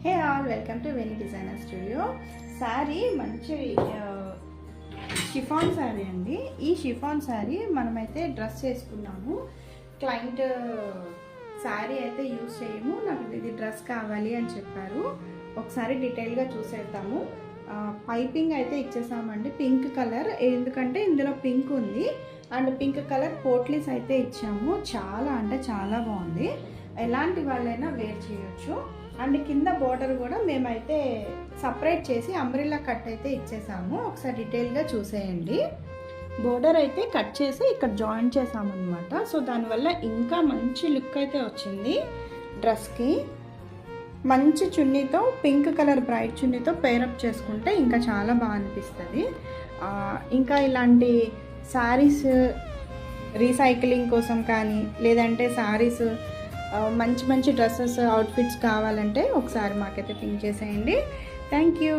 Hey all, welcome to Veni designer studio. Sari మంచి chiffon sari అండి. ఈ షిఫాన్ శారీ మనమైతే డ్రెస్ చేసుకున్నాము. క్లయింట్ శారీ అయితే యూజ్ చేయము, నాకు ఇది డ్రెస్ కావాలి అని చెప్పారు. ఒకసారి డీటెయిల్గా చూసేద్దాము. పైపింగ్ అయితే ఇచ్చేసామండి, పింక్ కలర్, ఎందుకంటే ఇందులో పింక్ ఉంది. అండ్ పింక్ కలర్ పోట్లీస్ అయితే ఇచ్చాము. చాలా అంటే చాలా బాగుంది, ఎలాంటి వాళ్ళైనా వేర్ చేయొచ్చు. అండ్ కింద బోర్డర్ కూడా మేమైతే సపరేట్ చేసి అంబ్రిల్లా కట్ అయితే ఇచ్చేసాము. ఒకసారి డీటెయిల్గా చూసేయండి. బోర్డర్ అయితే కట్ చేసి ఇక్కడ జాయిన్ చేసామన్నమాట. సో దానివల్ల ఇంకా మంచి లుక్ అయితే వచ్చింది డ్రెస్కి. మంచి చున్నీతో, పింక్ కలర్ బ్రైట్ చున్నీతో పేరప్ చేసుకుంటే ఇంకా చాలా బాగా అనిపిస్తుంది. ఇంకా ఇలాంటి శారీస్ రీసైక్లింగ్ కోసం కానీ, లేదంటే శారీస్ మంచి మంచి డ్రెస్సెస్ అవుట్ఫిట్స్ కావాలంటే ఒకసారి మాకైతే పింక్ చేసేయండి. Thank you.